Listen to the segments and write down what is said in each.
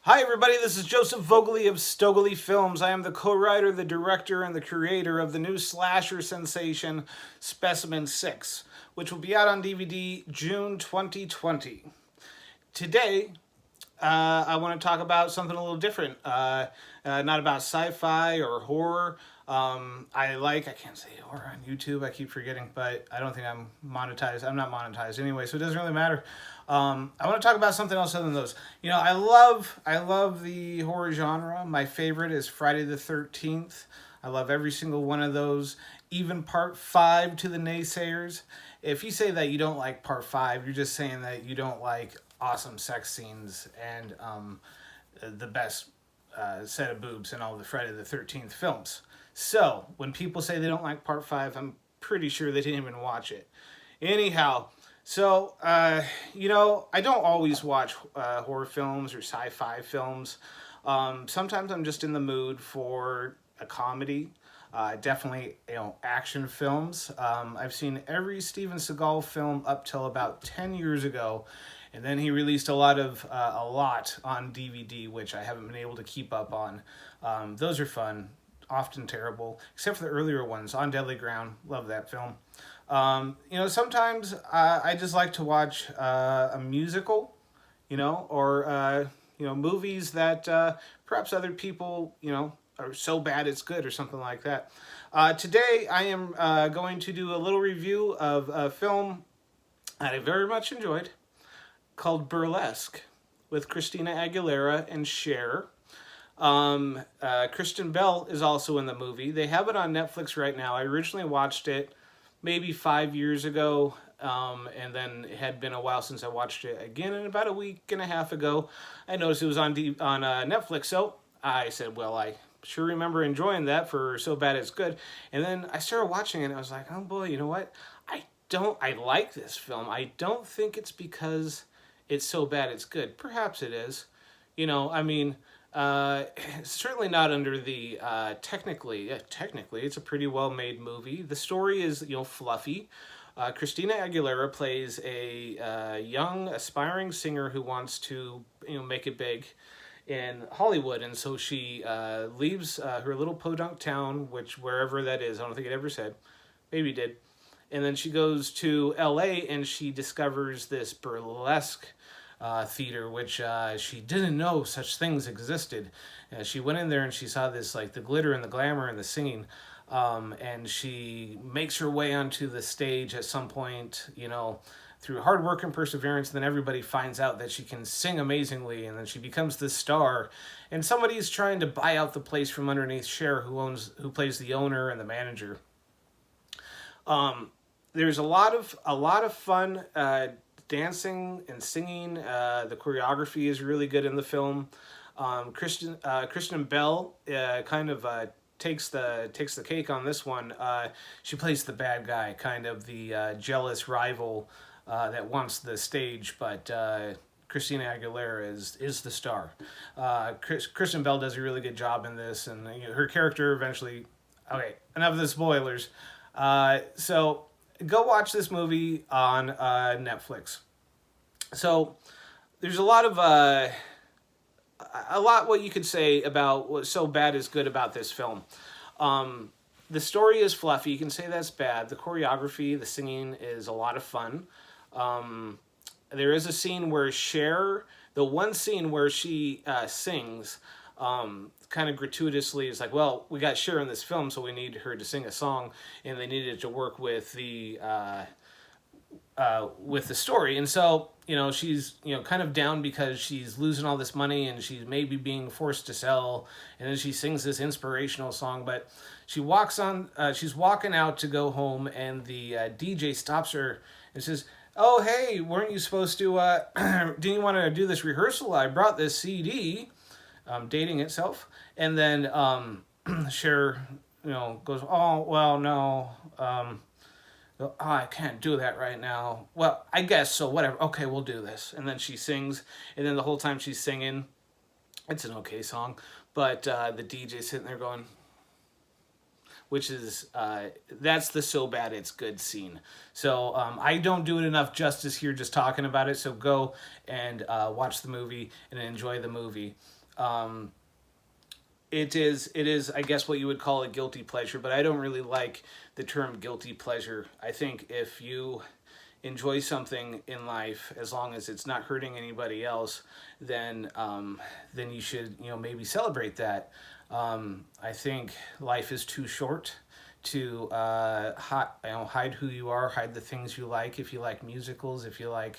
Hi everybody, this is Joseph Vogely of Stoegele Films. I am the co-writer, the director, and the creator of the new slasher sensation Specimen 6, which will be out on DVD June 2020. Today, I want to talk about something a little different. Not about sci-fi or horror. I can't say horror on YouTube, I keep forgetting, but I don't think I'm monetized. I'm not monetized anyway, so it doesn't really matter. I want to talk about something else other than those. I love the horror genre. My favorite is Friday the 13th. I love every single one of those, even part 5 to the naysayers. If you say that you don't like part 5, you're just saying that you don't like awesome sex scenes and the best set of boobs in all the Friday the 13th films. So, when people say they don't like part 5, I'm pretty sure they didn't even watch it. Anyhow, so, I don't always watch horror films or sci-fi films. Sometimes I'm just in the mood for a comedy. Definitely, action films. I've seen every Steven Seagal film up till about 10 years ago, and then he released a lot on DVD, which I haven't been able to keep up on. Those are fun, often terrible, except for the earlier ones. On Deadly Ground, love that film. Sometimes I just like to watch a musical, or movies that perhaps other people, are so bad it's good or something like that. Today I am going to do a little review of a film that I very much enjoyed called Burlesque with Christina Aguilera and Cher. Kristen Bell is also in the movie. They have it on Netflix right now. I originally watched it maybe 5 years ago, and then it had been a while since I watched it again. And about a week and a half ago, I noticed it was on Netflix. So I said, well, I sure remember enjoying that for So Bad It's Good. And then I started watching it, and I was like, oh boy, you know what? I like this film. I don't think it's because it's so bad it's good. Perhaps it is. I mean, certainly not under the technically. Technically, it's a pretty well made movie. The story is fluffy. Christina Aguilera plays a young aspiring singer who wants to make it big in Hollywood, and so she leaves her little podunk town, which wherever that is. I don't think it ever said. Maybe it did. And then she goes to L.A. and she discovers this burlesque theater, which she didn't know such things existed. She went in there and she saw this, like, the glitter and the glamour and the singing, and she makes her way onto the stage at some point, through hard work and perseverance. Then everybody finds out that she can sing amazingly, and then she becomes the star. And somebody's trying to buy out the place from underneath Cher, who plays the owner and the manager. There's a lot of fun dancing and singing. The choreography is really good in the film. Kristen Bell takes the cake on this one. She plays the bad guy, kind of the jealous rival that wants the stage, but Christina Aguilera is the star. Kristen Bell does a really good job in this, and her character eventually. Okay, enough of the spoilers. So go watch this movie on Netflix. So there's a lot what you could say about what's so bad is good about this film. The story is fluffy. You can say that's bad. The choreography, the singing is a lot of fun. There is a scene where the one scene where she sings, kind of gratuitously is like, well, we got Cher in this film, so we need her to sing a song, and they needed to work with the story. And so she's kind of down because she's losing all this money and she's maybe being forced to sell, and then she sings this inspirational song. But she's walking out to go home, and the DJ stops her and says, oh, hey, weren't you supposed to didn't you want to do this rehearsal? I brought this CD. Dating itself. And then Cher goes, oh, well, no, oh, I can't do that right now. Well, I guess so, whatever. Okay, we'll do this. And then she sings, and then the whole time she's singing, it's an okay song, but the DJ's sitting there going, which is that's the so bad it's good scene. So I don't do it enough justice here just talking about it. So go and watch the movie and enjoy the movie. It is I guess what you would call a guilty pleasure, but I don't really like the term guilty pleasure. I think if you enjoy something in life, as long as it's not hurting anybody else, then you should, maybe celebrate that. I think life is too short to hide who you are, hide the things you like. If you like musicals, if you like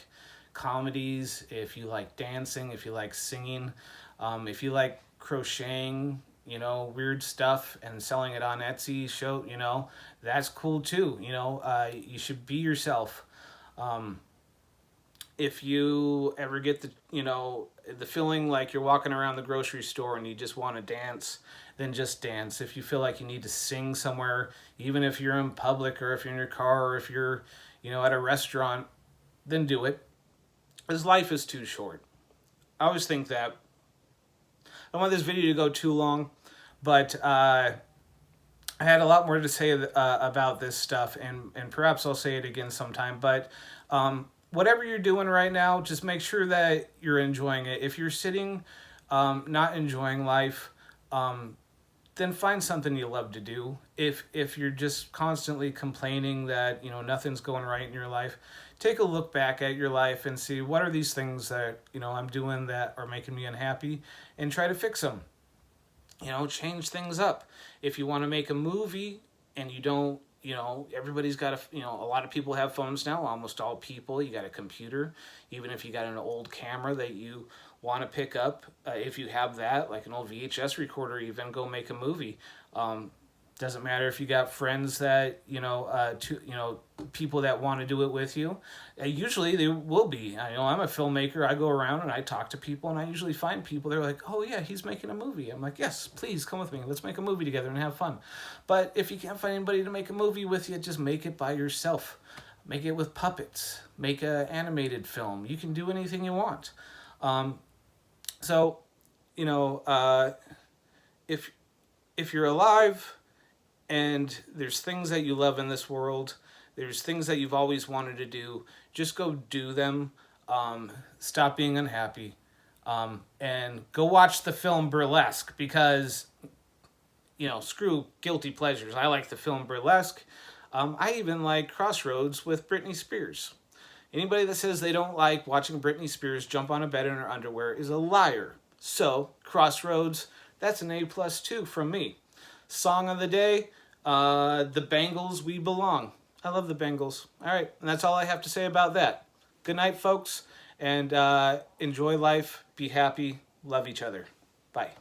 comedies, if you like dancing, if you like singing, if you like crocheting, weird stuff and selling it on Etsy, that's cool too. You should be yourself. If you ever get the feeling like you're walking around the grocery store and you just want to dance, then just dance. If you feel like you need to sing somewhere, even if you're in public or if you're in your car or if you're, at a restaurant, then do it. Because life is too short. I always think that. I don't want this video to go too long, but I had a lot more to say about this stuff, and perhaps I'll say it again sometime. But whatever you're doing right now, just make sure that you're enjoying it. If you're sitting not enjoying life, then find something you love to do. If you're just constantly complaining that nothing's going right in your life, take a look back at your life and see what are these things that I'm doing that are making me unhappy, and try to fix them. Change things up. If you want to make a movie and you don't, everybody's got a lot of people have phones now, almost all people. You got a computer. Even if you got an old camera that you want to pick up, if you have that, like an old VHS recorder, even go make a movie. Doesn't matter if you got friends that, people that want to do it with you. Usually they will be. I'm a filmmaker. I go around and I talk to people, and I usually find people. They're like, oh yeah, he's making a movie. I'm like, yes, please come with me. Let's make a movie together and have fun. But if you can't find anybody to make a movie with you, just make it by yourself. Make it with puppets. Make an animated film. You can do anything you want. If you're alive, and there's things that you love in this world, there's things that you've always wanted to do, just go do them. Stop being unhappy. And go watch the film Burlesque, because, screw guilty pleasures. I like the film Burlesque. I even like Crossroads with Britney Spears. Anybody that says they don't like watching Britney Spears jump on a bed in her underwear is a liar. So, Crossroads, that's an A+ too from me. Song of the day, the Bangles, We Belong. I love the Bangles. All right, and that's all I have to say about that. Good night, folks, and enjoy life, be happy, love each other. Bye.